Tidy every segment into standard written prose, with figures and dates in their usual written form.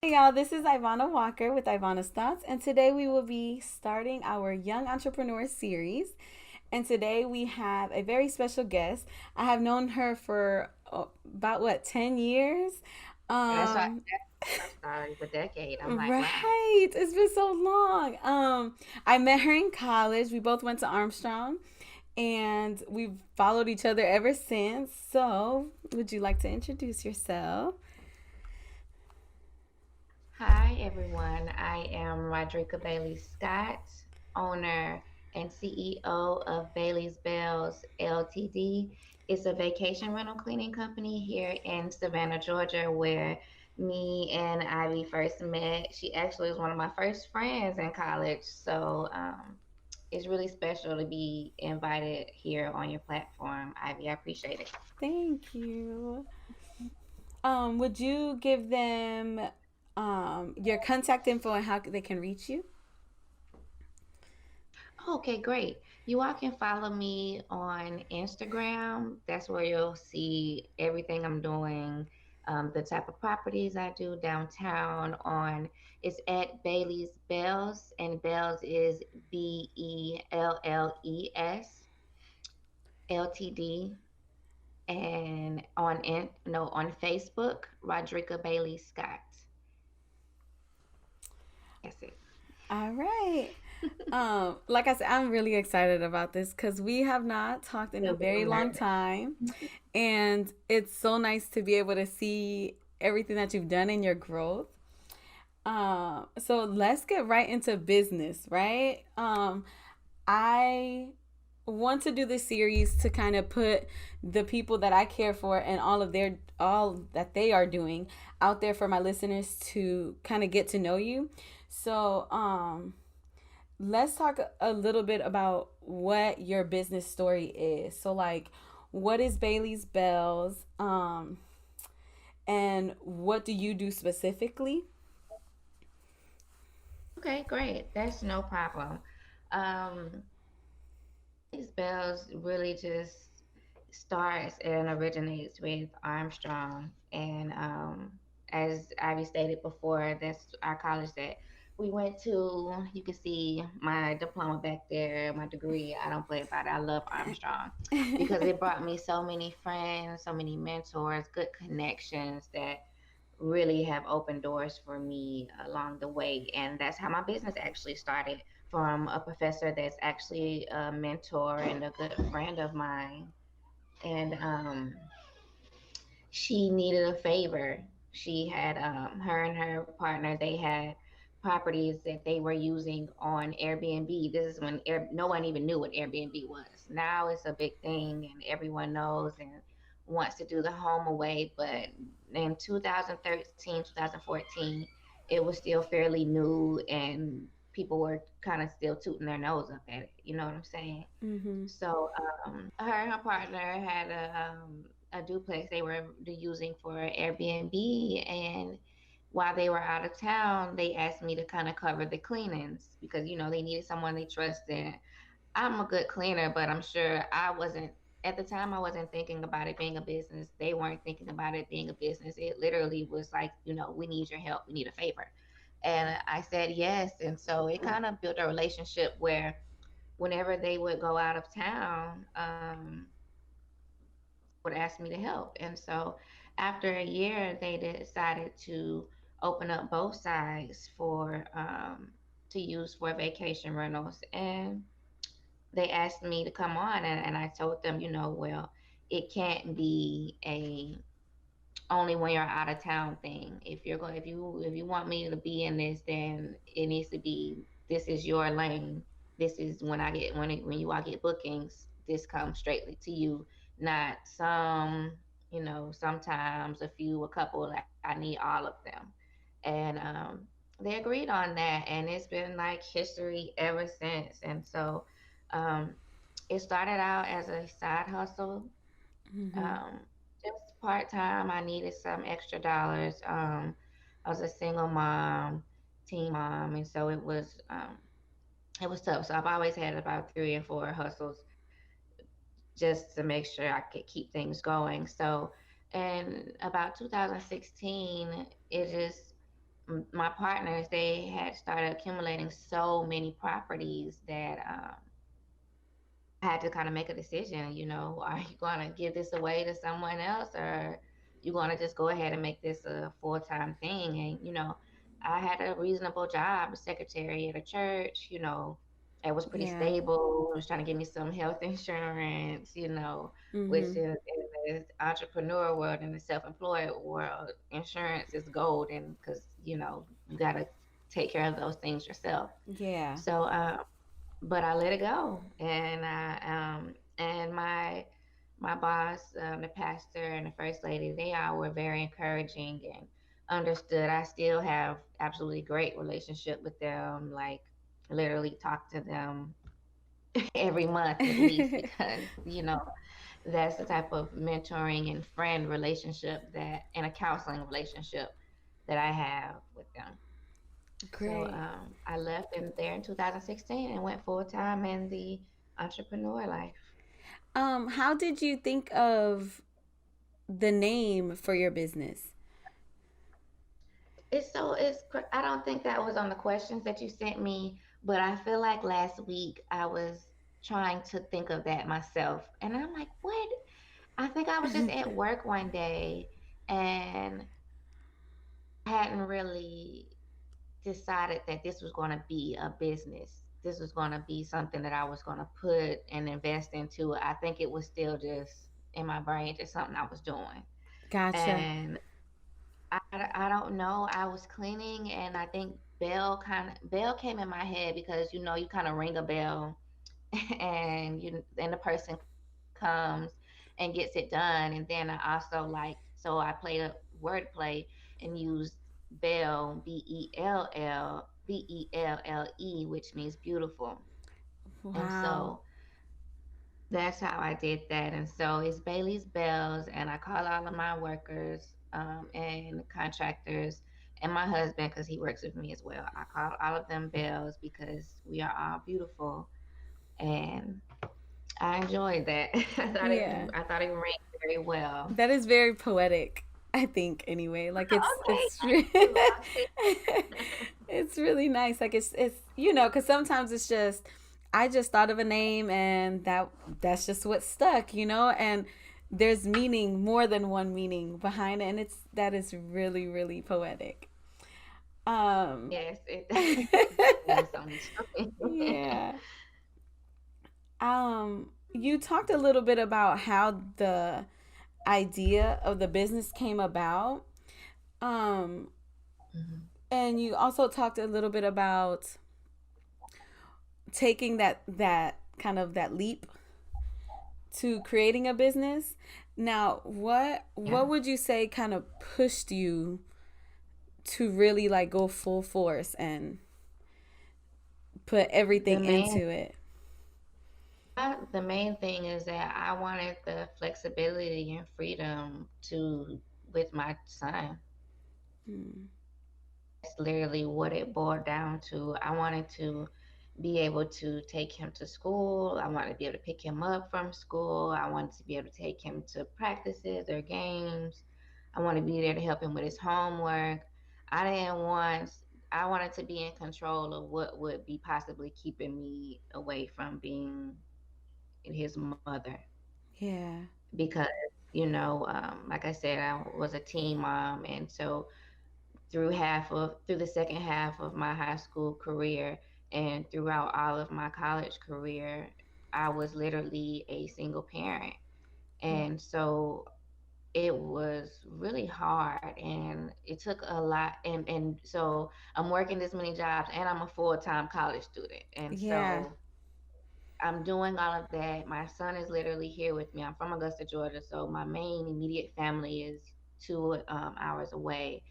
Hey y'all, this is Ivana Walker with Ivana's Thoughts, and today we will be starting our Young Entrepreneur series. And today we have a very special guest. I have known her for about 10 years? That's why Um, I'm sorry, the decade. I'm like, wow. right, it's been so long. I met her in college. We both went to Armstrong, and we've followed each other ever since. So, would you like to introduce yourself? Hi, everyone. I am Rodrika Bailey Scott, owner and CEO of Bailey's Bells Ltd. It's a vacation rental cleaning company here in Savannah, Georgia, where me and Ivy first met. She actually was one of my first friends in college. So it's really special to be invited here on your platform, Ivy. I appreciate it. Thank you. Would you give them your contact info and how they can reach you? Okay, great. You all can follow me on Instagram. That's where you'll see everything I'm doing, the type of properties I do downtown. On it's at Bailey's Bells, and Bells is BELLES Ltd. And on Facebook, Rodrika Bailey Scott. That's it. All right. Like I said, I'm really excited about this because we have not talked in a Feel very very long nervous. time, and it's so nice to be able to see everything that you've done in your growth. So let's get right into business, right? I want to do this series to kind of put the people that I care for and all that they are doing out there for my listeners to kind of get to know you. So, let's talk a little bit about what your business story is. So, like, what is Bailey's Bells? And what do you do specifically? Okay, great. That's no problem. Um, These bells really just starts and originates with Armstrong. And as Ivy stated before, that's our college that we went to. You can see my diploma back there, my degree. I don't play about it. I love Armstrong because it brought me so many friends, so many mentors, good connections that really have opened doors for me along the way. And that's how my business actually started, from a professor that's actually a mentor and a good friend of mine. And she needed a favor. She had her and her partner, they had properties that they were using on Airbnb. This is when no one even knew what Airbnb was. Now it's a big thing and everyone knows and wants to do the home away. But in 2013, 2014, it was still fairly new and people were kind of still tooting their nose up at it. You know what I'm saying? Mm-hmm. So her and her partner had a duplex they were using for Airbnb, and while they were out of town, they asked me to kind of cover the cleanings because they needed someone they trusted. I'm a good cleaner, but I'm sure I wasn't at the time. I wasn't thinking about it being a business. They weren't thinking about it being a business. It literally was like, we need your help. We need a favor, and I said yes. And so it kind of built a relationship where whenever they would go out of town, would ask me to help. And so after a year, they decided to open up both sides for to use for vacation rentals. And they asked me to come on, and I told them, well, it can't be a only when you're out of town thing. If you want me to be in this, then it needs to be, this is your lane. This is when I get when you all get bookings, this comes straightly to you, not sometimes a few, a couple. Like I need all of them, and they agreed on that, and it's been like history ever since. And so um, it started out as a side hustle, Mm-hmm. um, just part time. I needed some extra dollars. I was a single mom, teen mom, and so it was tough. So I've always had about three and four hustles just to make sure I could keep things going. So in about 2016, it just my partners, they had started accumulating so many properties that I had to kind of make a decision. Are you going to give this away to someone else, or you going to just go ahead and make this a full-time thing? And I had a reasonable job, a secretary at a church. It was pretty Yeah. stable. It was trying to give me some health insurance. Which Mhm. is in the entrepreneur world, in the self-employed world, insurance is golden because you got to take care of those things yourself. Yeah. So but I let it go, and my boss, the pastor, and the first lady, they all were very encouraging and understood. I still have absolutely great relationship with them. Like, literally talk to them every month at least, because that's the type of mentoring and friend relationship, that and a counseling relationship that I have with them. So Great. I left in there in 2016 and went full time in the entrepreneur life. How did you think of the name for your business? I don't think that was on the questions that you sent me, but I feel like last week I was trying to think of that myself, and I'm like, what? I think I was just at work one day and hadn't really decided that this was going to be a business. This was going to be something that I was going to put and invest into. I think it was still just in my brain, just something I was doing. Gotcha. And I don't know. I was cleaning, and I think bell came in my head, because you kind of ring a bell, and the person comes and gets it done. And then I also so I played a wordplay and used bell, Belle, which means beautiful. And Wow. so that's how I did that. And so it's Bailey's Bells, and I call all of my workers, and contractors, and my husband, because he works with me as well. I call all of them Bells because we are all beautiful, and I enjoyed that. Yeah. I thought it ran very well. That is very poetic, I think anyway. Like it's Okay, it's thank you. I'll take it's really nice. Like it's cuz sometimes it's just I just thought of a name and that's just what stuck, and there's meaning, more than one meaning behind it, and it's that is really poetic. Um Yes, it definitely means something to me. yeah. You talked a little bit about how the idea of the business came about. Um, Mhm. and you also talked a little bit about taking that kind of that leap to creating a business. Now, Yeah. what would you say kind of pushed you to really like go full force and put The everything main into it? the main thing is that I wanted the flexibility and freedom to with my son. Hmm. That's literally what it boiled down to. I wanted to be able to take him to school. I wanted to be able to pick him up from school. I wanted to be able to take him to practices or games. I wanted to be there to help him with his homework. I didn't want, I wanted to be in control of what would be possibly keeping me away from being his mother, Yeah. because, like I said, I was a teen mom. And so through the second half of my high school career and throughout all of my college career, I was literally a single parent. Yeah. And so it was really hard, and it took a lot. And so I'm working this many jobs, and I'm a full-time college student. And Yeah. so I'm doing all of that. My son is literally here with me. I'm from Augusta, Georgia, so my main immediate family is 2 hours away.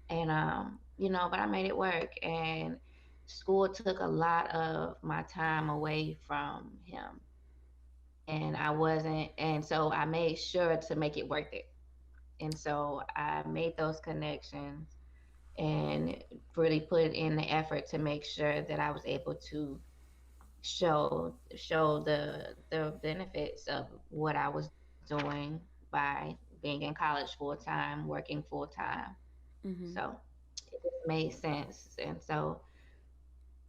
And but I made it work. And school took a lot of my time away from him, and I wasn't. And so I made sure to make it worth it. And so I made those connections and really put in the effort to make sure that I was able to show the benefits of what I was doing by being in college full time, working full time. Hmm. So made sense. And so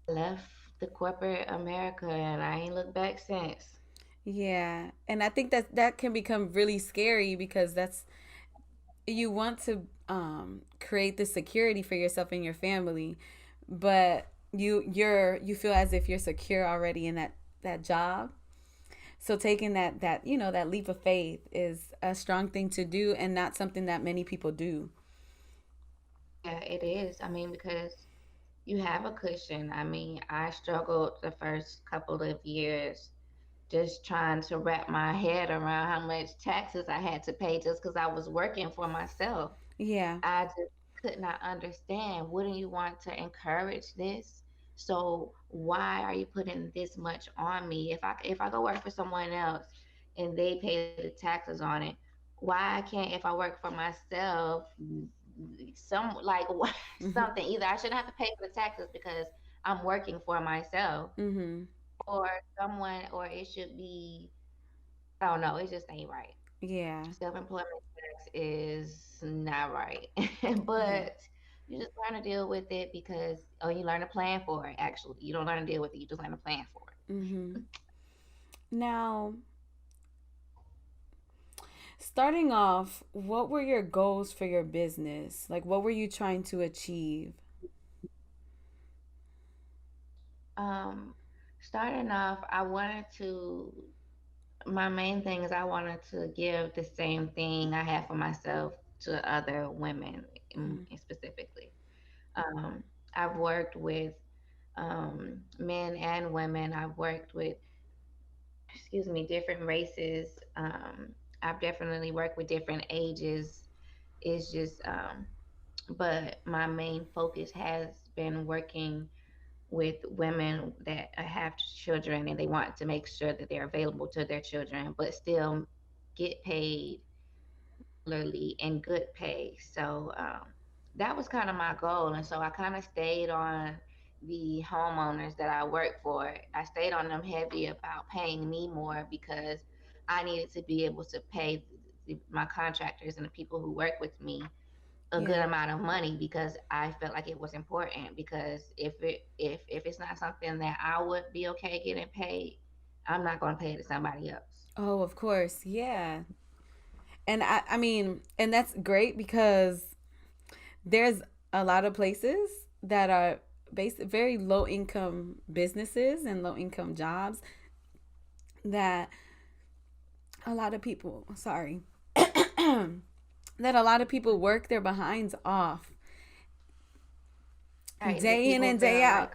I left the corporate America and I ain't looked back since. Yeah. And I think that that can become really scary because that's you want to create the security for yourself and your family, but you feel as if you're secure already in that job. So taking that that leap of faith is a strong thing to do and not something that many people do. Yeah, it is. I mean, because you have a cushion. I mean, I struggled the first couple of years just trying to wrap my head around how much taxes I had to pay just because I was working for myself. Yeah. I just could not understand. Wouldn't you want to encourage this? So why are you putting this much on me? If I go work for someone else and they pay the taxes on it, why can't if I work for myself some like Mhm. something either I shouldn't have to pay for the taxes because I'm working for myself Mhm. or someone or it should be I don't know, it just ain't right. Yeah. Self-employment tax is not right. Yeah. But you just learn to deal with it because oh you learn to plan for it actually. You don't learn to deal with it, you just learn to plan for Mhm. Now, starting off, what were your goals for your business? Like what were you trying to achieve? it. Starting off I wanted to my main thing is I wanted to give the same thing I have for myself to other women Mhm. specifically. Um, I've worked with men and women. I've worked with, excuse me, different races. I've definitely worked with different ages. It's just, but my main focus has been working with women that have children and they want to make sure that they're available to their children, but still get paid regularly and good pay. So that was kind of my goal. And so I kind of stayed on the homeowners that I worked for. I stayed on them heavy about paying me more because I needed to be able to pay my contractors and the people who work with me a good Yeah. amount of money because I felt like it was important because if it's not something that I would be okay getting paid, I'm not going to pay it to somebody else. Oh, of course. Yeah. And I mean, and that's great because there's a lot of places that are very low income businesses and low income jobs that a lot of people, sorry, that a lot of people work their behinds off Right, the day in people and day feel out. like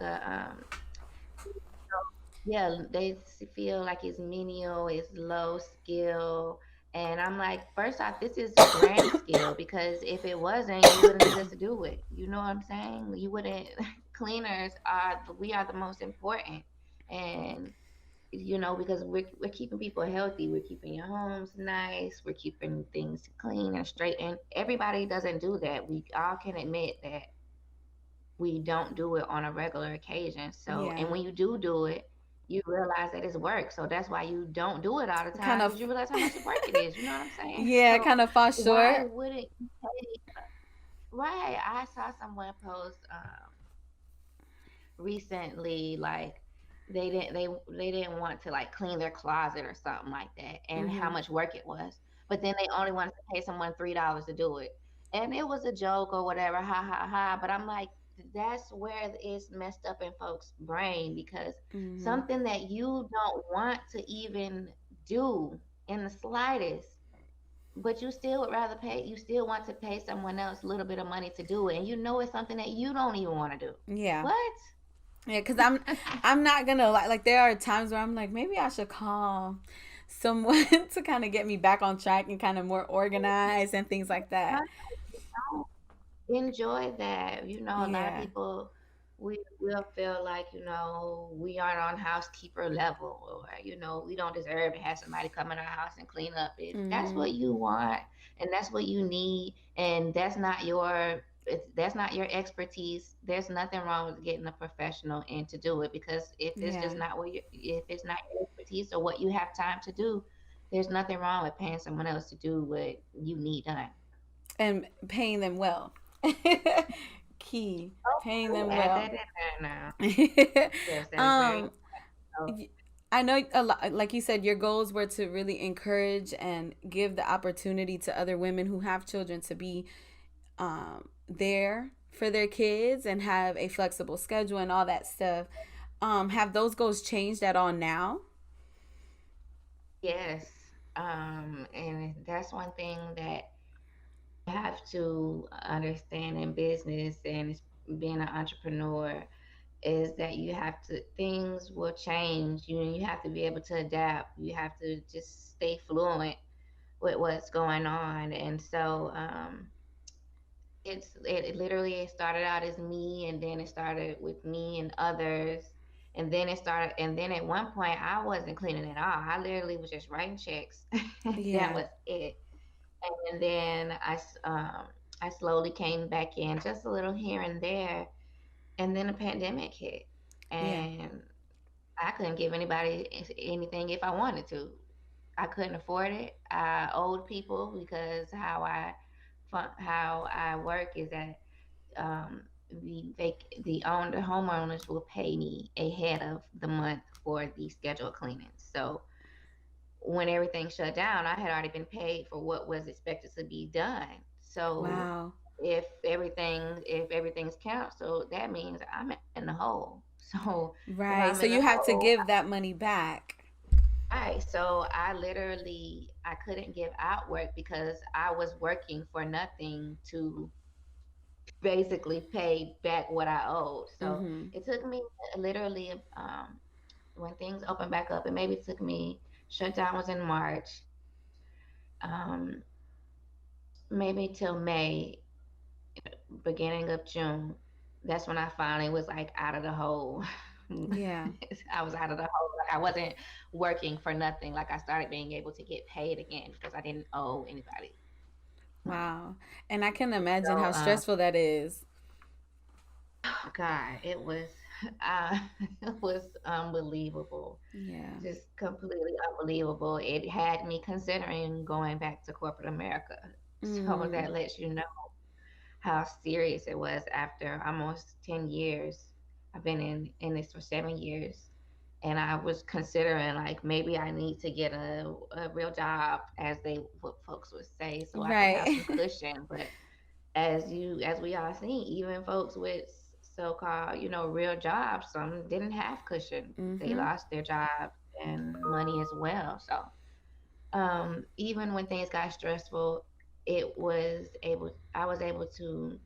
yeah, they feel like it's menial, it's low skill. And I'm like, first off, this is grand skill because if it wasn't, you wouldn't need us to do it. You know what I'm saying? You wouldn't, cleaners are, we are the most important. And, because we're keeping people healthy, we're keeping your homes nice, we're keeping things clean and straight. And everybody doesn't do that. We all can admit that we don't do it on a regular occasion. So, and Yeah. when you do it, you realize that it's work. So that's why you don't do it all the Kind time of, because you realize how much work it is. You know what I'm saying? yeah, So kind of fall why short. wouldn't you pay? Right. I saw someone post recently like they didn't want to like clean their closet or something like that and how Mm-hmm. much work it was but then they only wanted to pay someone $3 to do it and it was a joke or whatever ha ha ha but I'm like that's where it's messed up in folks brain because Mm-hmm. something that you don't want to even do in the slightest but you still would rather pay you still want to pay someone else a little bit of money to do it and you know it's something that you don't even want to do Yeah. what. Yeah, because I'm not gonna like there are times where I'm like maybe I should call someone to kind of get me back on track and kind of more organized and things like that. Enjoy that. A lot of Yeah. people we will feel like, we aren't on housekeeper level or, we don't deserve to have somebody come in our house and clean up. If that's Mm-hmm. what you want and that's what you need and that's not your expertise, there's nothing wrong with getting a professional in to do it because Yeah. if it's not your expertise or what you have time to do, there's nothing wrong with paying someone else to do what you need done. And paying them well. Key. Paying Okay, them add well. that in there now. Yes, that is very um, important. I know a lot, like you said, your goals were to really encourage and give the opportunity to other women who have children to be there for their kids and have a flexible schedule and all that stuff. Have those goals changed at all now? Yes. And that's one thing that you have to understand in business and being an entrepreneur is that you have to things will change. You have to be able to adapt. You have to just stay fluent with what's going on. And so it literally it started out as me, and then it started with me and others, and then it started, and then at one point I wasn't cleaning at all. I literally was just writing checks. That Yeah, was it. And then I slowly came back in just a little here and there, and then the pandemic hit, yeah, and I couldn't give anybody anything if I wanted to. I couldn't afford it. I owed people because how I work is that the homeowners will pay me ahead of the month for the scheduled cleanings. So when everything shut down, I had already been paid for what was expected to be done. So wow, if everything's canceled, that means I'm in the hole. So if I'm in right. the So you have to hole, give that money back. right. So I couldn't give out work because I was working for nothing to basically pay back what I owed. So Mm-hmm. it took me literally when things opened back up, it maybe took me shutdown was in March, um, maybe till May, beginning of June. That's when I finally was like out of the hole. Yeah. I was out of the hole. Like I wasn't working for nothing. Like I started being able to get paid again because I didn't owe anybody money. Wow. And I can imagine So how stressful that is. God, it was it was unbelievable. Yeah. Just completely unbelievable. It had me considering going back to corporate America. So Mm, that lets you know how serious it was after almost 10 years. I've been in this for 7 years. And I was considering like maybe I need to get a real job, as they what folks would say, so I could have right. some cushion. But as we all seen, even folks with so-called real jobs, some didn't have cushion. They Mm-hmm. lost their jobs and money as well. So even when things got stressful, I was able to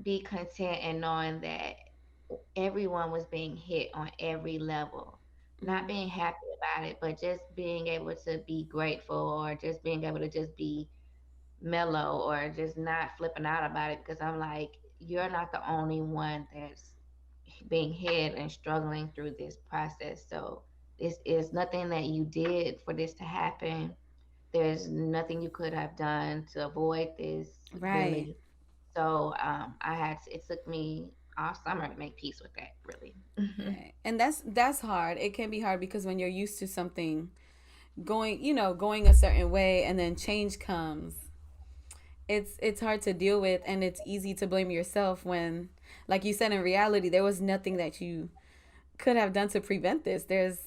be content and knowing that everyone was being hit on every level. Not Mm, being happy about it, but just being able to be grateful, or just being able to just be mellow, or just not flipping out about it, because I'm like, you're not the only one that's being hit and struggling through this process. So this is nothing that you did for this to happen. There's nothing you could have done to avoid this, right. really. So it took me all summer to make peace with that, really. Right. And that's hard. It can be hard because when you're used to something going a certain way and then change comes, it's hard to deal with, and it's easy to blame yourself when, like you said, in reality there was nothing that you could have done to prevent this. There's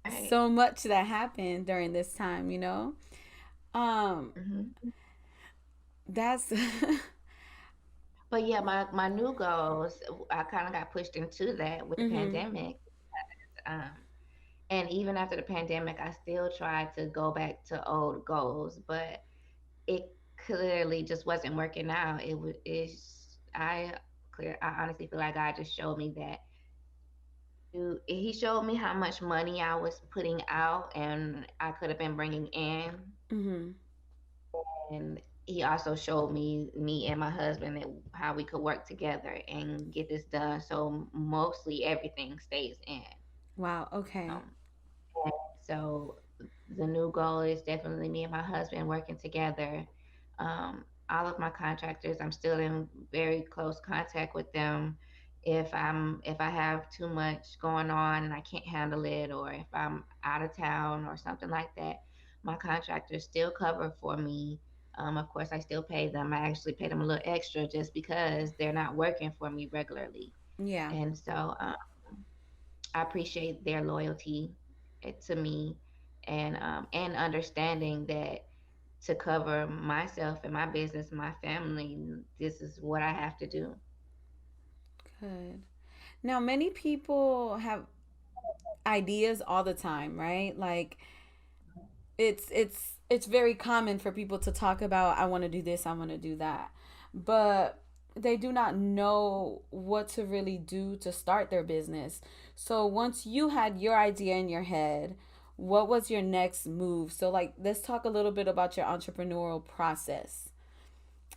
Right. so much that happened during this time. Um Hmm. that's But yeah, my new goals, I kind of got pushed into that with the mhm. pandemic. Um, and even after the pandemic, I still tried to go back to old goals, but it clearly just wasn't working out. I honestly feel like God just showed me that he showed me how much money I was putting out and I could have been bringing in. Mhm. And he also showed me and my husband that how we could work together and get this done. So mostly everything stays in. Wow, okay. Um, and so the new goal is definitely me and my husband working together. All of my contractors, I'm still in very close contact with them. If I have too much going on and I can't handle it, or if I'm out of town or something like that, my contractors still cover for me. Of course, I still pay them. I actually pay them a little extra just because they're not working for me regularly. Yeah. And so I appreciate their loyalty to me, and understanding that to cover myself and my business, my family, this is what I have to do. Good. Now, many people have ideas all the time, right? Like it's very common for people to talk about I want to do this, I want to do that. But they do not know what to really do to start their business. So once you had your idea in your head, what was your next move? So like let's talk a little bit about your entrepreneurial process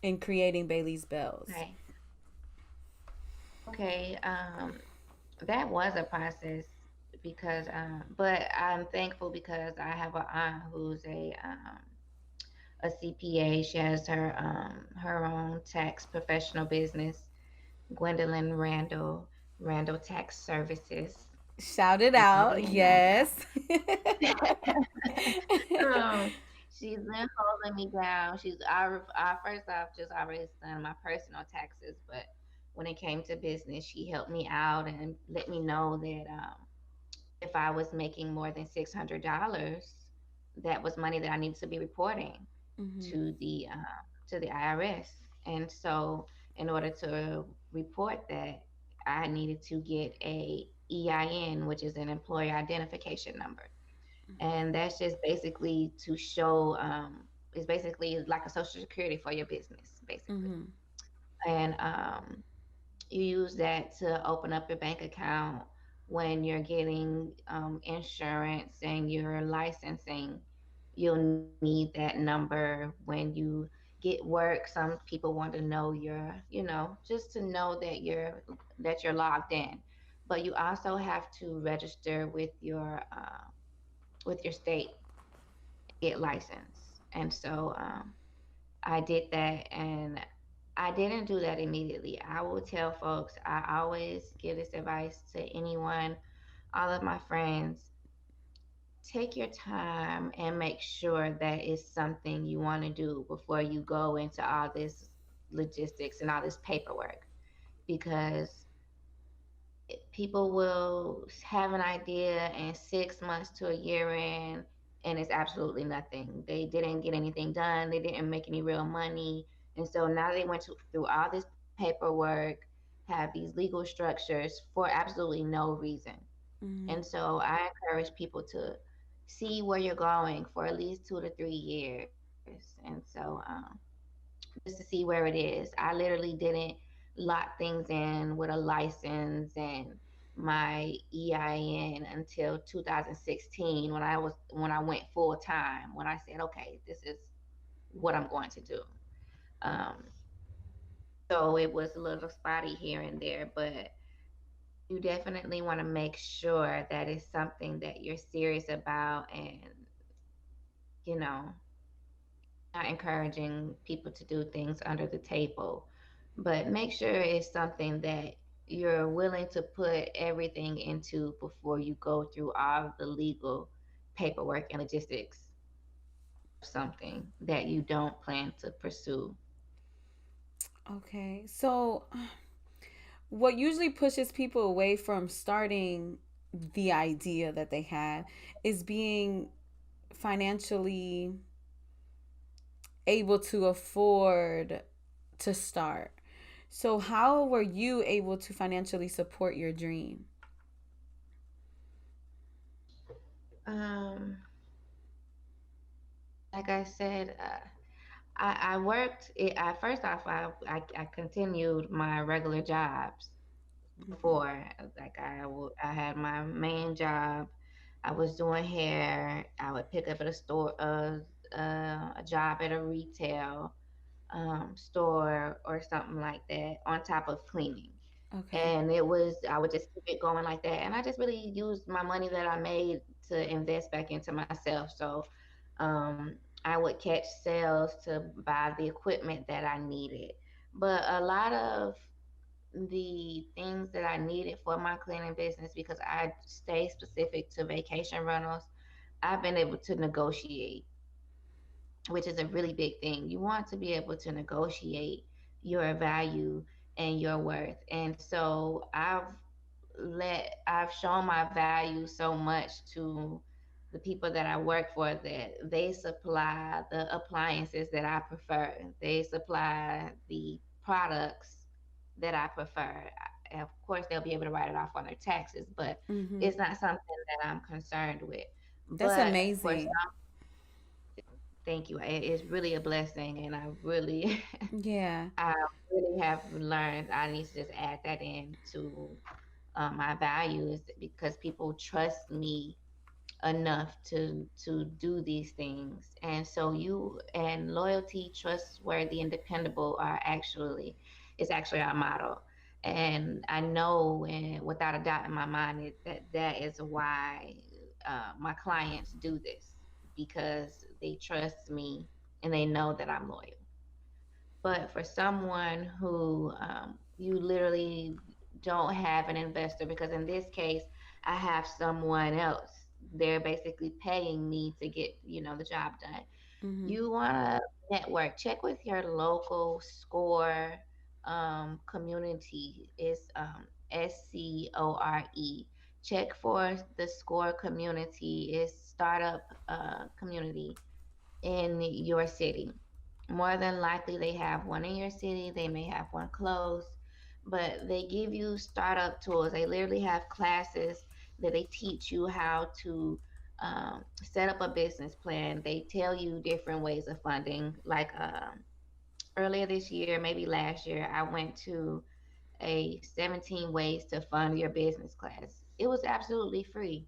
in creating Bailey's Bells. Right. Okay. That was a process because, but I'm thankful because I have an aunt who's a CPA. She has her own tax professional business, Gwendolyn Randall Tax Services. Shout it She's holding out. me down. Yes. um, she's been holding me down. I first off just already done my personal taxes, but when it came to business, she helped me out and let me know that if I was making more than $600, that was money that I needed to be reporting Mhm. to the IRS. And so, in order to report that, I needed to get a EIN, which is an employer identification number, and that's just basically to show. It's basically like a social security for your business, basically. Mhm. And you use that to open up your bank account when you're getting insurance and you're licensing. You'll need that number when you get work. Some people want to know just to know that you're logged in. But you also have to register with your state and get licensed. And so I did that, and I didn't do that immediately. I will tell folks, I always give this advice to anyone, all of my friends: take your time and make sure that it's something you want to do before you go into all this logistics and all this paperwork, because people will have an idea and 6 months to a year in, and it's absolutely nothing. They didn't get anything done, they didn't make any real money. And so now they through all this paperwork, have these legal structures for absolutely no reason. And Mhm. so I encourage people to see where you're going for at least 2 to 3 years. And so just to see where it is. I literally didn't lock things in with a license and my EIN until 2016, when I went full time, when I said, okay, this is what I'm going to do. Um, so it was a little spotty here and there, but you definitely want to make sure that it's something that you're serious about, and you know not encouraging people to do things under the table, but make sure it's something that you're willing to put everything into before you go through all of the legal paperwork and logistics of something that you don't plan to pursue. Okay. So what usually pushes people away from starting the idea that they had is being financially able to afford to start. So, how were you able to financially support your dream? Um, like I said, I worked. I first off, I continued my regular jobs Mm-hmm. before. Like I had my main job. I was doing hair. I would pick up at a store, a job at a retail store or something like that, on top of cleaning. Okay. And I would just keep it going like that. And I just really used my money that I made to invest back into myself. So I would catch sales to buy the equipment that I needed. But a lot of the things that I needed for my cleaning business, because I stay specific to vacation rentals, I've been able to negotiate. which is a really big thing. You want to be able to negotiate your value and your worth. And so I've shown my value so much to the people that I work for that they supply the appliances that I prefer. They supply the products that I prefer. Of course, they'll be able to write it off on their taxes, but Mm-hmm. it's not something that I'm concerned with. That's But for amazing. thank you. It is really a blessing, and I really, Yeah. I really have learned I need to just add that in to my values because people trust me enough to do these things, and so you and loyalty, trustworthy, and dependable are actually is actually our motto. And I know, and without a doubt in my mind, that is why my clients do this because they trust me and they know that I'm loyal. But for someone who you literally don't have an investor, because in this case, I have someone else. They're basically paying me to get, the job done. Mm-hmm. You want to network, check with your local SCORE community. It's SCORE. Check for the SCORE community. It's startup community in your city. More than likely, they have one in your city, they may have one close, but they give you startup tools. They literally have classes that they teach you how to set up a business plan. They tell you different ways of funding. Like earlier this year, maybe last year, I went to a 17 ways to fund your business class. It was absolutely free.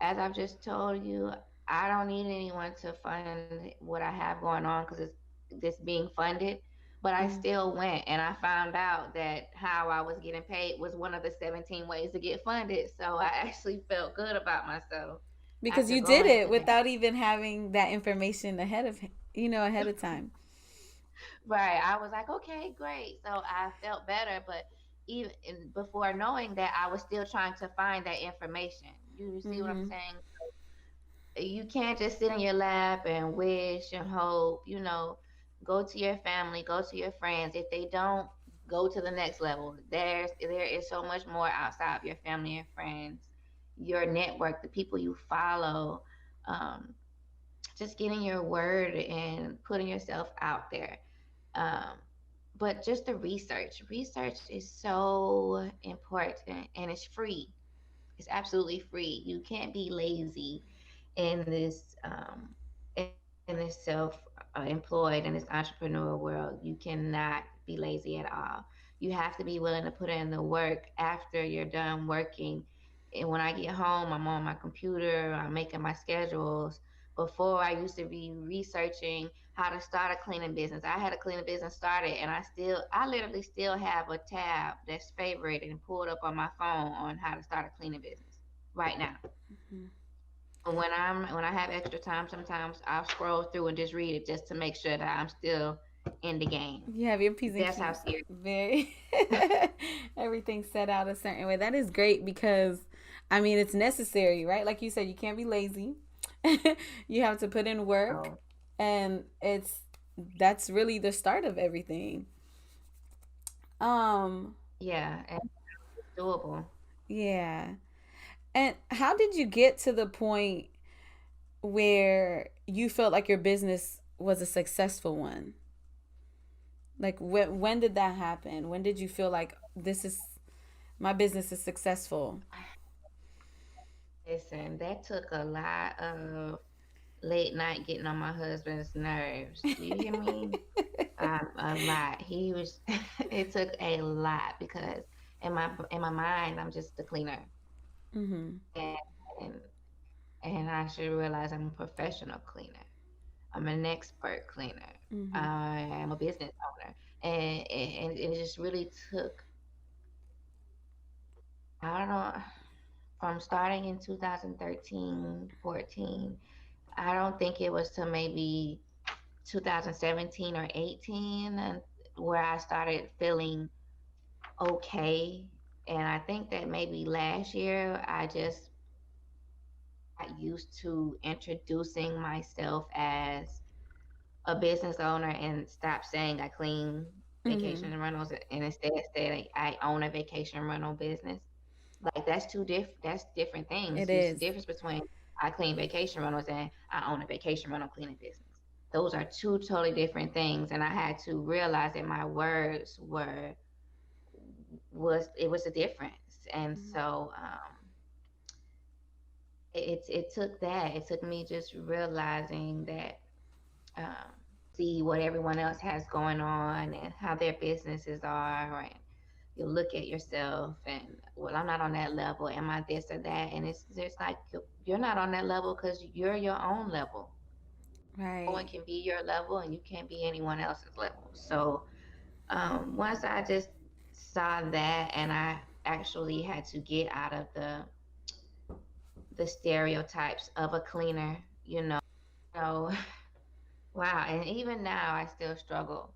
As I've just told you, I don't need anyone to fund what I have going on because it's this being funded. But I Mm-hmm. still went and I found out that how I was getting paid was one of the 17 ways to get funded. So I actually felt good about myself Because after you did going it to that. without even having that information ahead of time. Right. I was like, okay, great. So I felt better. But even before knowing that, I was still trying to find that information. You see what I'm Mm-hmm. saying? You can't just sit in your lap and wish and hope. Go to your family, go to your friends. If they don't, go to the next level. There is so much more outside of your family and friends, your network, the people you follow. um, just getting your word and putting yourself out there. um, but just the research is so important, and it's free. It's absolutely free. You can't be lazy in this self-employed and this entrepreneur world. You cannot be lazy at all. You have to be willing to put in the work after you're done working. And when I get home, I'm on my computer, I'm making my schedules. Before, I used to be researching how to start a cleaning business. I had a cleaning business started, and I literally still have a tab that's favorite and pulled up on my phone on how to start a cleaning business right now. Mm-hmm. When I have extra time, sometimes I'll scroll through and just read it just to make sure that I'm still in the game. You have your P's and That's how Q's serious. very everything set out a certain way. That is great because it's necessary, right? Like you said, you can't be lazy. You have to put in work, So and that's really the start of everything. Um yeah, and it's doable. yeah. And how did you get to the point where you felt like your business was a successful one? Like when did that happen? When did you feel like this is my business is successful? Listen, that took a lot of late night getting on my husband's nerves. Do you hear me? A lot. He was. It took a lot because in my mind, I'm just a cleaner, Mhm. and and, and I should realize I'm a professional cleaner. I'm an expert cleaner. Mhm. I am a business owner, and it just really took. I don't know, from starting in 2013, 14. I don't think it was to maybe 2017 or 18 where I started feeling okay. And I think that maybe last year I just got used to introducing myself as a business owner and stop saying I clean Mm-hmm. vacation rentals and instead say I own a vacation rental business. Like that's different things. It There's a is. difference between I clean vacation rentals and I own a vacation rental cleaning business. Those are two totally different things, and I had to realize that my words were was it was a difference. And so it took that. It took me just realizing that um, see what everyone else has going on and how their businesses are, and you look at yourself and, well, I'm not on that level. Am I this or that? And it's just like you're not on that level because you're your own level. No one Right. can be your level, and you can't be anyone else's level. So once I just saw that, and I actually had to get out of the stereotypes of a cleaner, know, wow. And even now, I still struggle.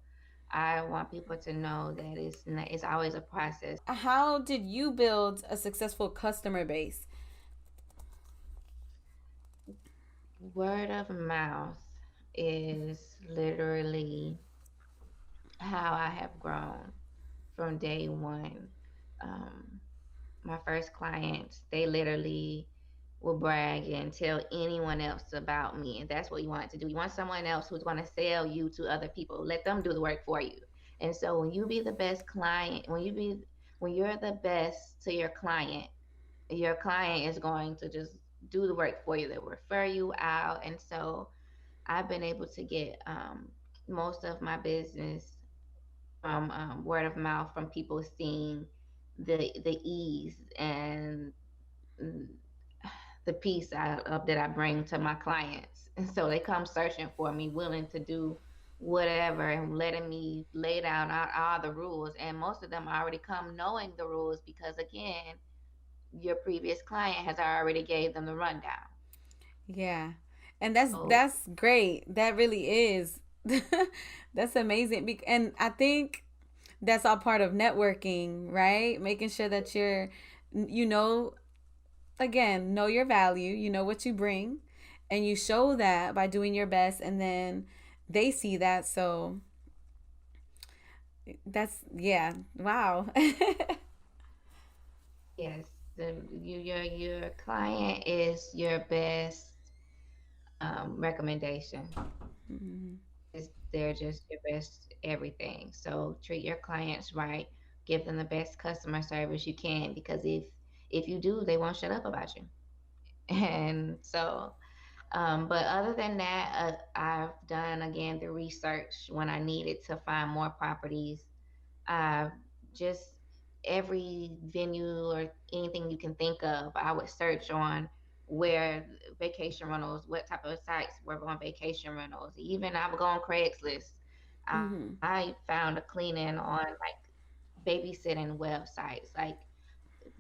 I want people to know that it's always a process. How did you build a successful customer base? Word of mouth is literally how I have grown from day one. Um, my first clients, they literally will brag and tell anyone else about me. And that's what you want to do. You want someone else who's going to sell you to other people. Let them do the work for you. And so when you be the best client, when you're the best to your client is going to just do the work for you. They'll refer you out. And so I've been able to get most of my business from word of mouth, from people seeing the ease and mm, the peace that I bring to my clients. And so they come searching for me, willing to do whatever and letting me lay down all the rules. And most of them already come knowing the rules because, again, your previous client has already gave them the rundown. Yeah. And that's So that's great. That really is. That's amazing. And I think that's all part of networking, right? Making sure that you know, again, know your value, you know what you bring, and you show that by doing your best, and then they see that. So that's, yeah, wow. yes, your client is your best recommendation. They're just your best everything. So treat your clients right. Give them the best customer service you can, because if you do, they won't shut up about you. And so, but other than that, I've done again the research when I needed to find more properties. Uh, just every venue or anything you can think of, I would search on where vacation rentals, what type of sites were on vacation rentals. Even I would go on Craigslist. Hmm. I found a cleaning on like babysitting websites. Like,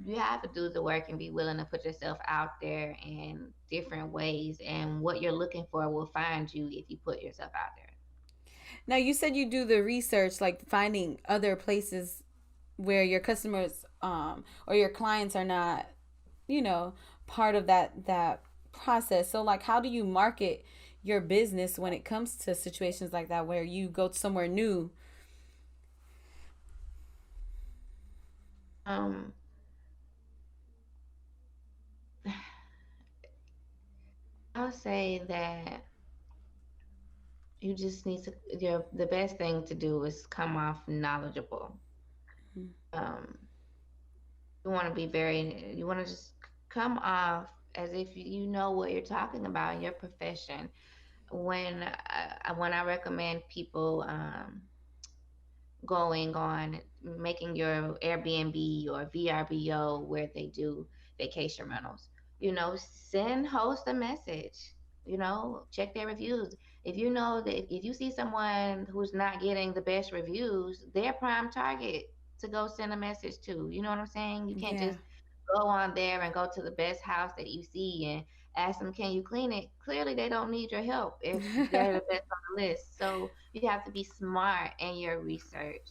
you have to do the work and be willing to put yourself out there in different ways, and what you're looking for will find you if you put yourself out there. Now you said you do the research, like finding other places where your customers or your clients are not, you know, part of that process. So like how do you market your business when it comes to situations like that where you go somewhere new? Um, I'll say that you just need to the best thing to do is come off knowledgeable. um you want to just come off as if you know what you're talking about in your profession. When I recommend people going on making your Airbnb or VRBO where they do vacation rentals. Send host a message. Check their reviews. If you know that if you see someone who's not getting the best reviews, they're prime target to go send a message to. You know what I'm saying? You can't Yeah. just go on there and go to the best house that you see and ask them, can you clean it? Clearly, they don't need your help if they're the best on the list. So you have to be smart in your research.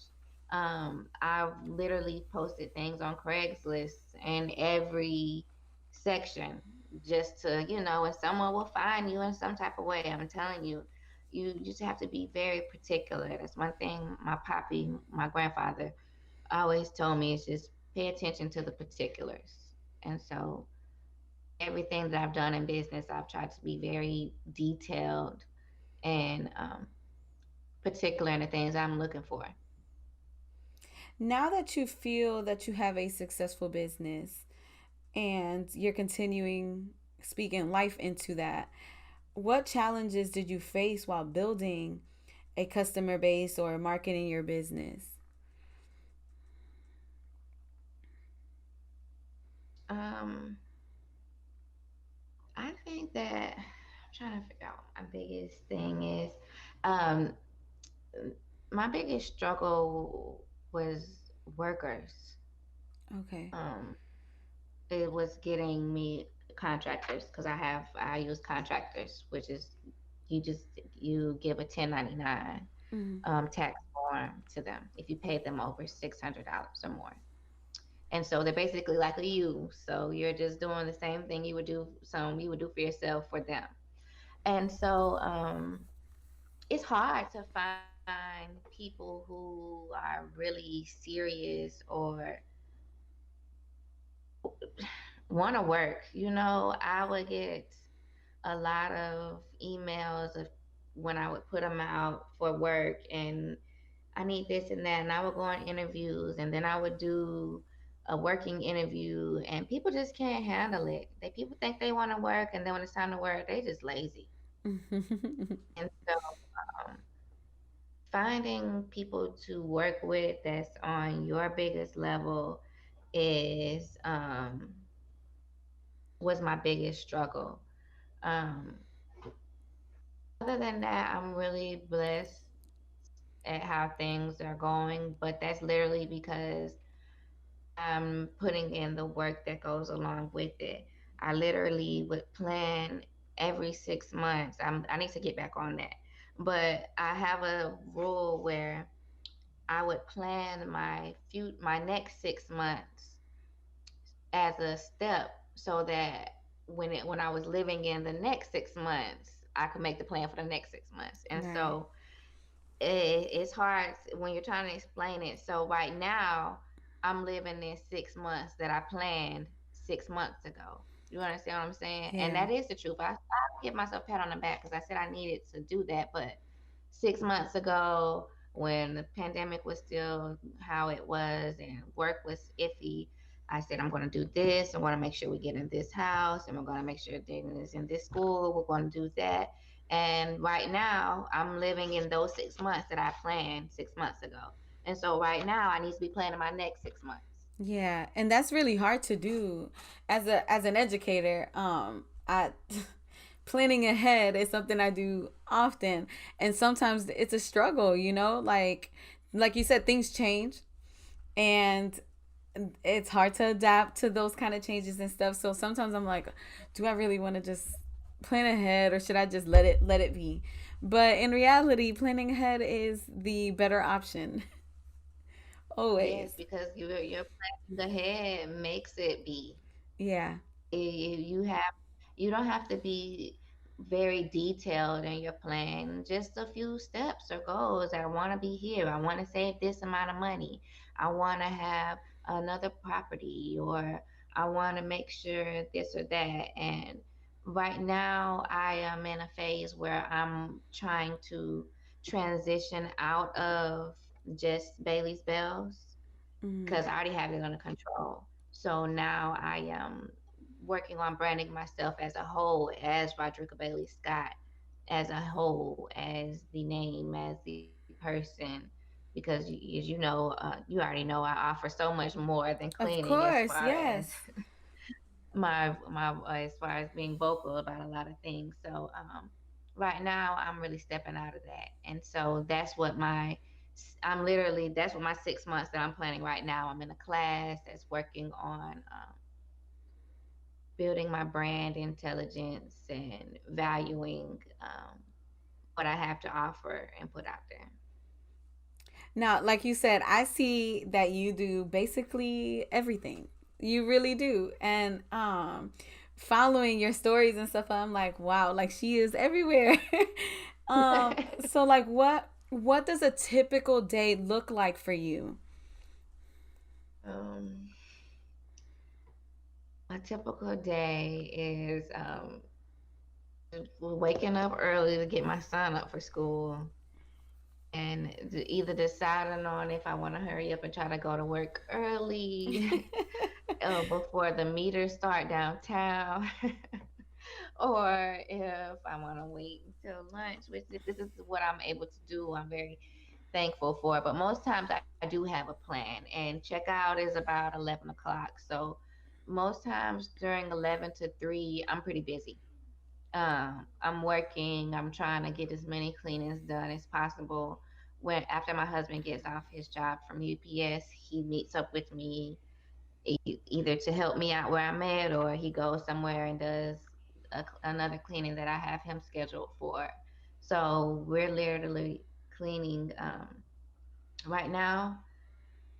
I've literally posted things on Craigslist in every section just to, and someone will find you in some type of way. I'm telling you, you just have to be very particular. That's one thing my poppy, my grandfather, always told me is just pay attention to the particulars. And so everything that I've done in business, I've tried to be very detailed and particular in the things I'm looking for. Now that you feel that you have a successful business and you're continuing speaking life into that, what challenges did you face while building a customer base or marketing your business? Um, I think that I'm trying to figure out what my biggest thing is. Um, my biggest struggle was workers. Okay. Um, it was getting me contractors because I use contractors, which is you give a 1099 Mm-hmm. tax form to them if you pay them over $600 or more. And so they're basically like you. So you're just doing the same thing you would do for yourself for them. And so it's hard to find people who are really serious or want to work. I would get a lot of emails of when I would put them out for work and I need this and that. And I would go on interviews and then I would do a working interview and people just can't handle it. People think they want to work and then when it's time to work, they just lazy. And so um, finding people to work with that's on your biggest level is was my biggest struggle. Um, other than that, I'm really blessed at how things are going, but that's literally because I'm putting in the work that goes along with it. I literally would plan every 6 months. I need to get back on that. But I have a rule where I would plan my next 6 months as a step so that when I was living in the next 6 months, I could make the plan for the next 6 months. And Right. so it's hard when you're trying to explain it. So right now, I'm living in 6 months that I planned 6 months ago. You understand what I'm saying? And Yeah. that is the truth. I give myself a pat on the back because I said I needed to do that. But 6 months ago, when the pandemic was still how it was and work was iffy, I said, I'm going to do this. I want to make sure we get in this house and we're going to make sure Dayton is in this school. We're going to do that. And right now, I'm living in those 6 months that I planned 6 months ago. And so right now, I need to be planning my next 6 months. Yeah, and that's really hard to do as an educator. I planning ahead is something I do often, and sometimes it's a struggle. Like you said, things change, and it's hard to adapt to those kind of changes and stuff. So sometimes I'm like, do I really want to just plan ahead, or should I just let it be? But in reality, planning ahead is the better option. Yes, Always. because your planning ahead makes it be. Yeah. You you don't have to be very detailed in your plan. Just a few steps or goals. I want to be here. I want to save this amount of money. I want to have another property, or I want to make sure this or that. And right now, I am in a phase where I'm trying to transition out of just Bailey's Bells Mm. because I already have it under control. So now I am working on branding myself as a whole, as Rodrika Bailey Scott, as a whole, as the name, as the person. Because as you know, you already know I offer so much more than Of cleaning as course, far as yes. my as far as being vocal about a lot of things. So right now I'm really stepping out of that, and so that's what my 6 months that I'm planning right now. I'm in a class that's working on building my brand intelligence and valuing what I have to offer and put out there. Now, like you said, I see that you do basically everything. You really do. And following your stories and stuff, I'm like, wow, like she is everywhere. So like what does a typical day look like for you? um, a typical day is waking up early to get my son up for school and either deciding on if I want to hurry up and try to go to work early before the meters start downtown, or if I want to wait until lunch, which if this is what I'm able to do, I'm very thankful for. But most times I do have a plan, and checkout is about 11 o'clock. So most times during 11 to 3, I'm pretty busy. I'm working. I'm trying to get as many cleanings done as possible. When after my husband gets off his job from UPS, he meets up with me either to help me out where I'm at, or he goes somewhere and does another cleaning that I have him scheduled for. So we're literally cleaning. Right now,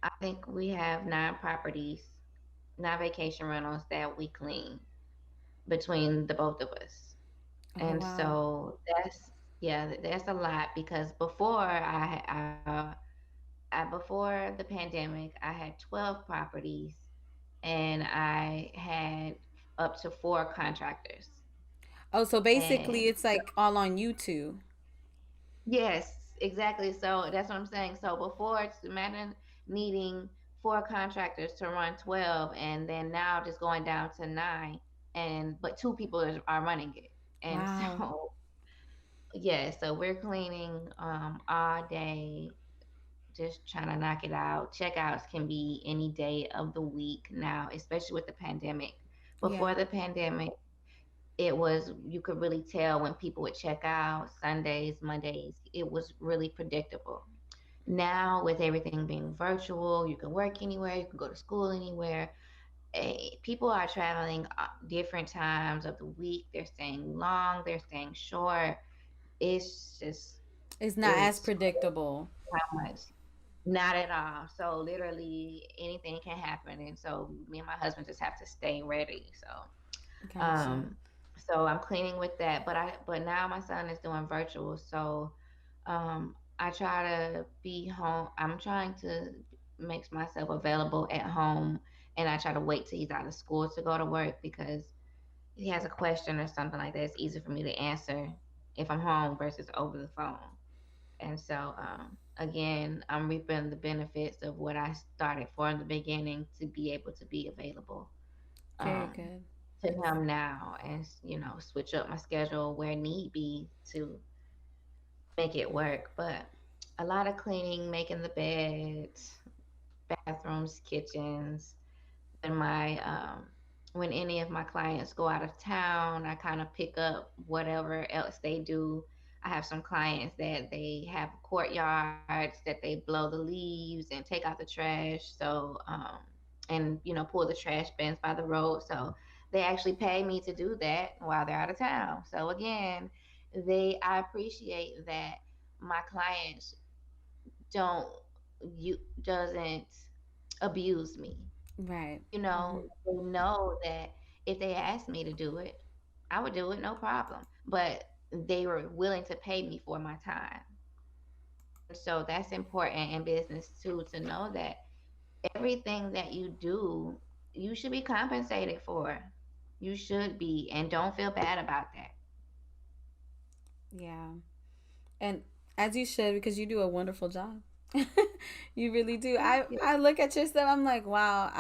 I think we have 9 properties, 9 vacation rentals that we clean between the both of us. Oh And wow. so yeah, that's a lot because before the pandemic, I had 12 properties and I had up to 4 contractors. Oh, so basically And it's like all on you two. yes, exactly. So that's what I'm saying. So before, it's imagine needing 4 contractors to run 12, and then now just going down to 9, and but 2 people are running it. And Wow. so yeah, so we're cleaning all day, just trying to knock it out. Checkouts can be any day of the week now, especially with the pandemic. Yeah. Before the pandemic, it was you could really tell when people would check out Sundays, Mondays. It was really predictable. Now, with everything being virtual, you can work anywhere, you can go to school anywhere. People are traveling different times of the week. They're staying long, they're staying short. It's just, It's not as it's crazy predictable. how much. Not at all. So literally anything can happen, and so me and my husband just have to stay ready. Gotcha. Um, so I'm cleaning with that, but now my son is doing virtual, so I try to be home. I'm trying to make myself available at home, and I try to wait till he's out of school to go to work because if he has a question or something like that, it's easier for me to answer if I'm home versus over the phone. And so, again, I'm reaping the benefits of what I started for in the beginning to be able to be available Very um, good. to him now, and switch up my schedule where need be to make it work. But a lot of cleaning, making the beds, bathrooms, kitchens. When my when any of my clients go out of town, I kind of pick up whatever else they do. I have some clients that they have courtyards that they blow the leaves and take out the trash. So and pull the trash bins by the road. So they actually pay me to do that while they're out of town. So again, they I appreciate that my clients don't you doesn't abuse me. Right. They know that if they asked me to do it, I would do it, no problem. But they were willing to pay me for my time. And so that's important in business too, to know that everything that you do, you should be compensated for. You should be, and don't feel bad about that. Yeah. And as you should, because you do a wonderful job. You really do. Thank I you. I look at your stuff. I'm like, wow.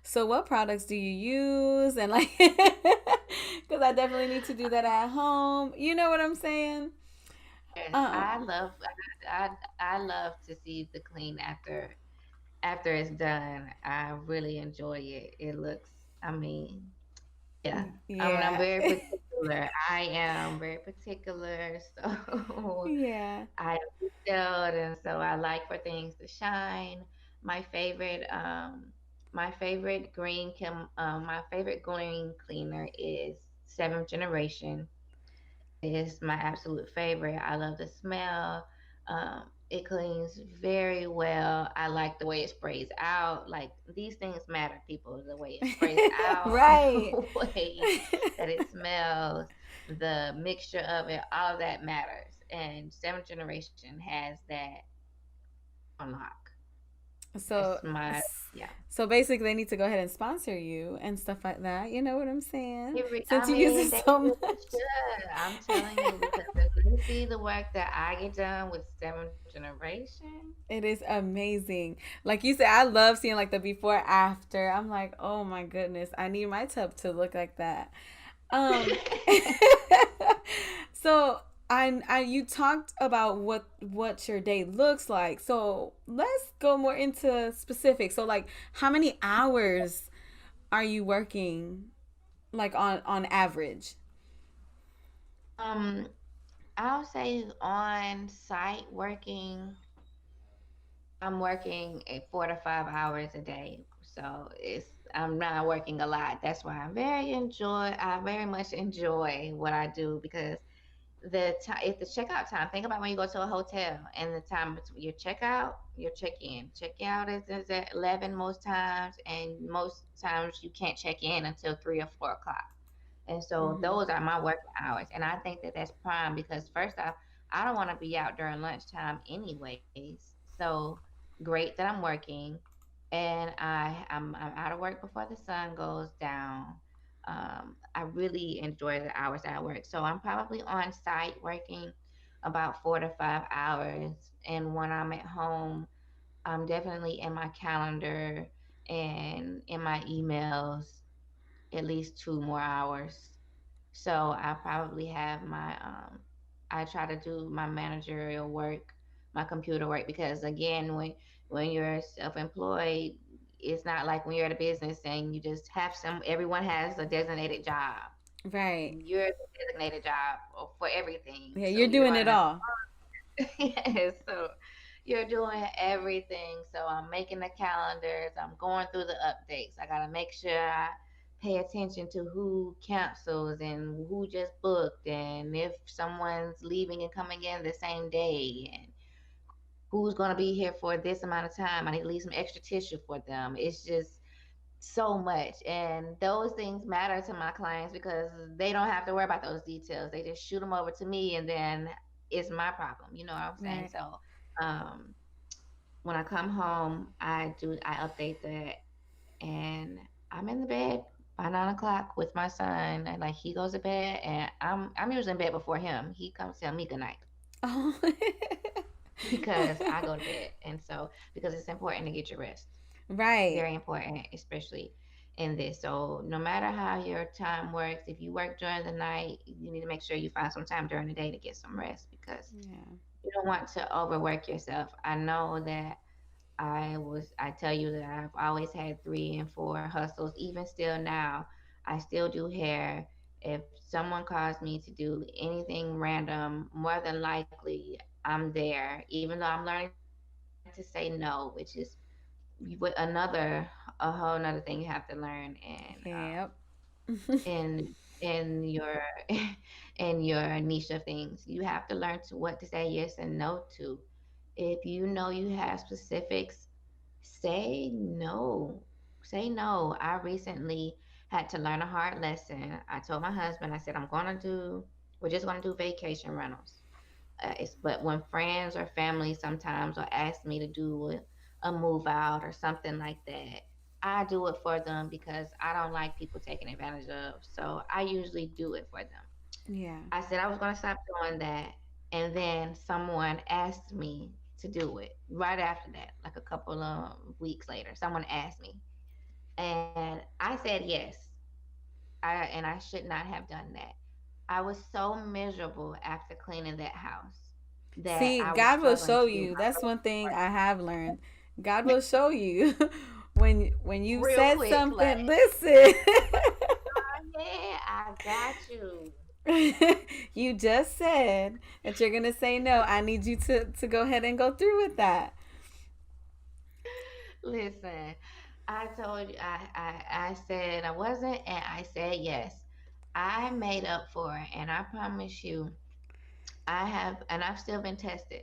So what products do you use? And like, because I definitely need to do that at home. You know what I'm saying? Yes, Um. I love to see the clean after it's done. I really enjoy it. It looks, I mean, yeah, I'm Yeah. very particular. I am very particular, so Yeah. I detailed, and so I like for things to shine. My favorite, my favorite green cleaner is Seventh Generation. It's my absolute favorite. I love the smell. It cleans very well. I like the way it sprays out. Like these things matter, people. The way it sprays out, Right. the way that it smells. the mixture of it, all of that matters. And seventh generation has that on lock. So That's my, yeah. so basically they need to go ahead and sponsor you and stuff like that. You know what I'm saying? I Since you use mean, it they so really much. should. I'm telling you, because if they see the work that I get done with seventh generation, It is amazing. Like you said, I love seeing like the before after. I'm like, oh my goodness, I need my tub to look like that. Um, so I you talked about what your day looks like. So let's go more into specifics. So like, how many hours are you working, like on average? um, I'll say on site working, I'm working 4 to 5 hours a day. So I'm not working a lot. That's why I very much enjoy what I do, because the time, if the checkout time, think about when you go to a hotel and the time between your checkout, your check-in. Check-out is at 11 most times, and most times you can't check in until 3 or 4 o'clock. And so Mm-hmm. those are my working hours. And I think that that's prime, because first off, I don't want to be out during lunchtime anyways. So great that I'm working, and I'm out of work before the sun goes down. I really enjoy the hours that I work. So I'm probably on site working about 4 to 5 hours. And when I'm at home, I'm definitely in my calendar and in my emails at least 2 more hours. So I probably have I try to do my managerial work, my computer work, because again, when you're self-employed, it's not like when you're at a business and you just have everyone has a designated job. Right. You're the designated job for everything. Yeah, So you're you're doing it running all. yes, so you're doing everything. So I'm making the calendars, I'm going through the updates. I gotta make sure I pay attention to who cancels and who just booked, and if someone's leaving and coming in the same day, and who's gonna be here for this amount of time. I need to leave some extra tissue for them. It's just so much, and those things matter to my clients because they don't have to worry about those details. They just shoot them over to me, and then it's my problem. You know what I'm saying? Right. So um when I come home, I update that, and I'm in the bed by 9 o'clock with my son, and like he goes to bed, and I'm usually in bed before him. He comes tell me good night Oh. because I go to bed. And so, because it's important to get your rest, Right. very important, especially in this. So no matter how your time works, if you work during the night, you need to make sure you find some time during the day to get some rest, because Yeah. you don't want to overwork yourself. I know that I tell you that I've always had 3 and 4 hustles. Even still now, I still do hair. If someone calls me to do anything random, more than likely I'm there, even though I'm learning to say no, which is a whole nother thing you have to learn. Yep. In your in your niche of things, you have to learn to what to say yes and no to. If you know you have specifics, say no. Say no. I recently had to learn a hard lesson. I told my husband, I said, we're just going to do vacation rentals. But when friends or family sometimes will ask me to do a move out or something like that, I do it for them because I don't like people taking advantage of. So I usually do it for them. Yeah. I said I was going to stop doing that. And then someone asked me to do it right after that, like a couple of weeks later. Someone asked me. And I said yes. And I should not have done that. I was so miserable after cleaning that house that See, I was God will struggling show to do you. my That's one thing work I have learned. God will show you when you real said quick. Like, something. Listen. oh, yeah, I got you. You just said that you're gonna say no. I need you to go ahead and go through with that. Listen, I told you, I said I wasn't, and I said yes. I made up for it, and I promise you, and I've still been tested.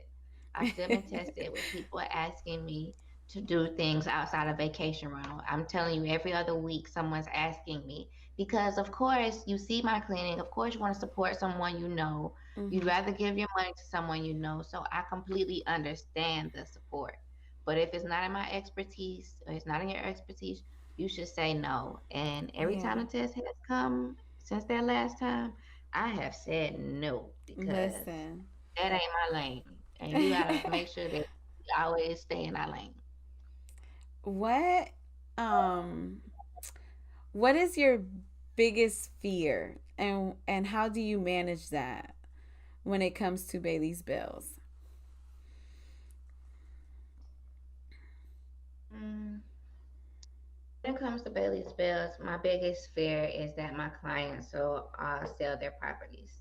I've still been tested with people asking me to do things outside of vacation rental. I'm telling you, every other week someone's asking me because, of course, you see my clinic. Of course, you want to support someone you know. You'd Mm-hmm. rather give your money to someone you know. So I completely understand the support. But if it's not in my expertise or it's not in your expertise, you should say no. And every Yeah. time the test has come since that last time, I have said no because Listen. that ain't my lane. And you gotta make sure that we always stay in our lane. what um what is your biggest fear, and how do you manage that when it comes to Bailey's Bills? Mm, when it comes to Bailey's Bills, my biggest fear is that my clients will sell their properties.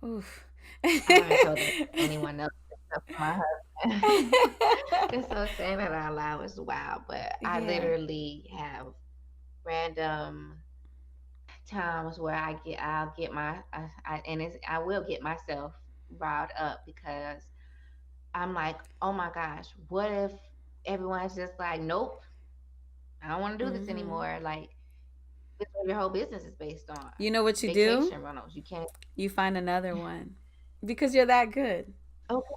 Oof. I haven't told that to anyone else except for my husband. And so saying that out loud is wild, but I Yeah. literally have random times where I'll get I will get myself riled up because I'm like, oh my gosh, what if everyone's just like, nope, I don't want to do this Mm-hmm. anymore. Like, this is what your whole business is based on. You know what you do? Vacation rentals. You can't. You find another one because you're that good. Okay,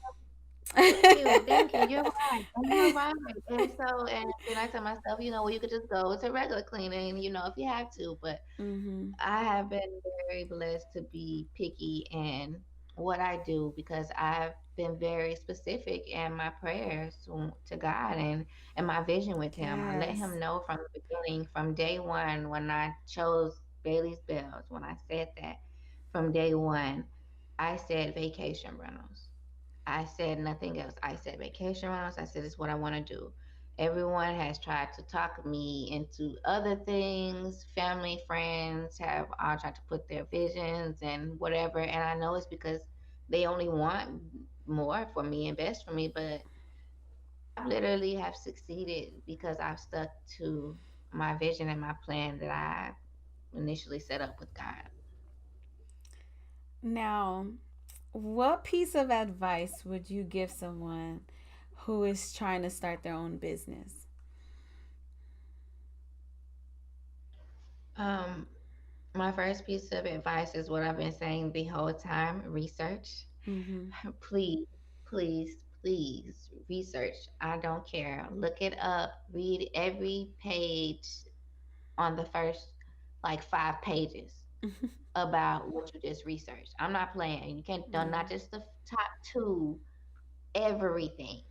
thank you, thank you. You're right, and you're right. And so, and then I tell myself, well, you could just go to regular cleaning, if you have to. But Mm-hmm. I have been very blessed to be picky in what I do because I've been very specific in my prayers to God and my vision with Him. I let Yes. Him know from the beginning, from day one, when I chose Bailey's Bells, when I said that from day one, I said vacation rentals. I said nothing else. I said vacation rentals. I said it's what I want to do. Everyone has tried to talk me into other things. Family, friends have all tried to put their visions and whatever. And I know it's because they only want more for me and best for me. But I literally have succeeded because I've stuck to my vision and my plan that I initially set up with God. Now, what piece of advice would you give someone who is trying to start their own business? Um, my first piece of advice is what I've been saying the whole time: research. Mm-hmm. Please, please, please research. I don't care. Look it up. Read every page on the first like 5 pages about what you just researched. I'm not playing. You can't done Yeah. not just the top two, everything.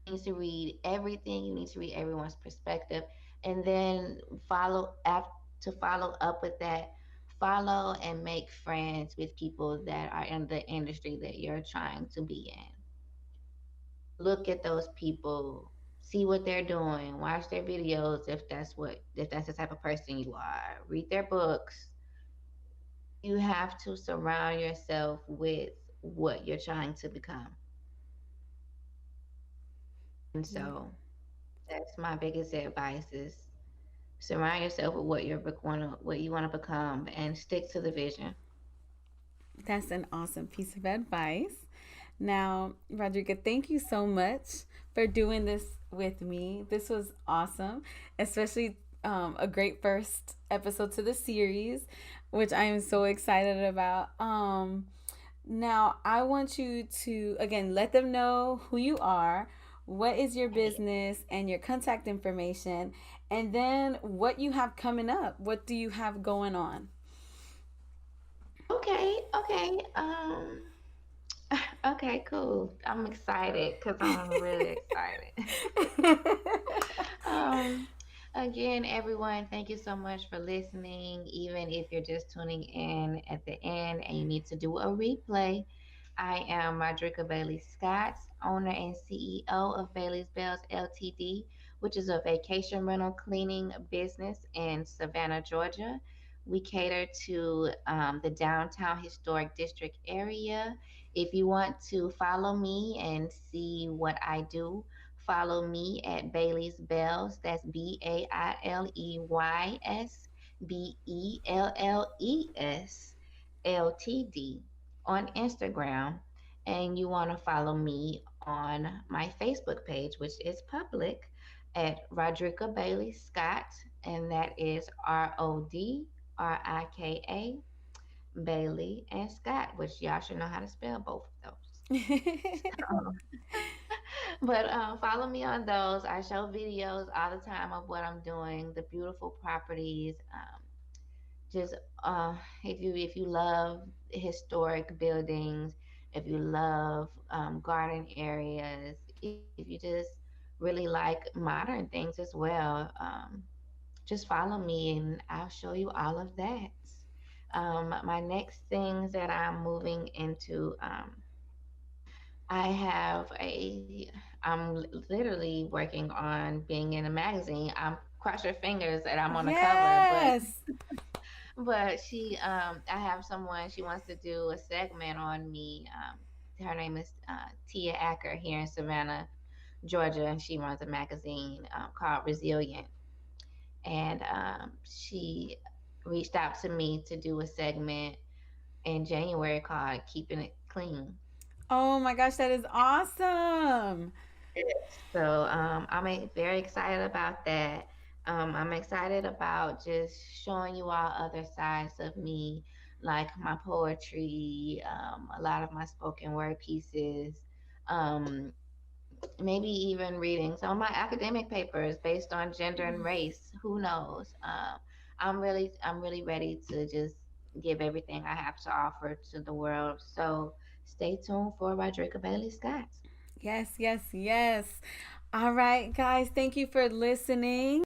You need to read everything. You need to read everyone's perspective, and then to follow up with that. Follow and make friends with people that are in the industry that you're trying to be in. Look at those people, see what they're doing, watch their videos if that's the type of person you are. Read their books. You have to surround yourself with what you're trying to become. And Yeah. so that's my biggest advice is surround yourself with what you want to become and stick to the vision. That's an awesome piece of advice. Now, Rodrigo, thank you so much for doing this with me. This was awesome, especially a great first episode to the series, which I am so excited about. Now, I want you to, again, let them know who you are, what is your Hey, business, and your contact information, and then what you have coming up. What do you have going on? okay, okay. Okay, cool. I'm excited because I'm really excited. Um, Again, everyone, thank you so much for listening. Even if you're just tuning in at the end and you need to do a replay, I am Rodrika Bailey Scott, owner and CEO of Bailey's Bells Ltd., which is a vacation rental cleaning business in Savannah, Georgia. We cater to the downtown historic district area. If you want to follow me and see what I do, follow me at Bailey's Bells. That's BAILEYSBELLES LTD on Instagram. And you want to follow me on my Facebook page, which is public, at Rodrika Bailey Scott, and that is Rodrika Bailey and Scott, which y'all should know how to spell both of those. So, but follow me on those. I show videos all the time of what I'm doing, the beautiful properties. Just if you love historic buildings, if you love garden areas, if you just really like modern things as well, just follow me and I'll show you all of that. My next things that I'm moving into, I have I'm literally working on being in a magazine. I'm cross your fingers that I'm on the cover, but Yes. I have someone, she wants to do a segment on me. Her name is Tia Acker here in Savannah, Georgia, and she runs a magazine called Resilient. And she reached out to me to do a segment in January called Keeping It Clean. Oh my gosh, that is awesome. So very excited about that. I'm excited about just showing you all other sides of me, like my poetry, a lot of my spoken word pieces, um, maybe even reading some of my academic papers based on gender and race. Who knows? I'm really ready to just give everything I have to offer to the world. So stay tuned for Rodrika Bailey Scott. Yes, yes, yes. All right, guys, thank you for listening.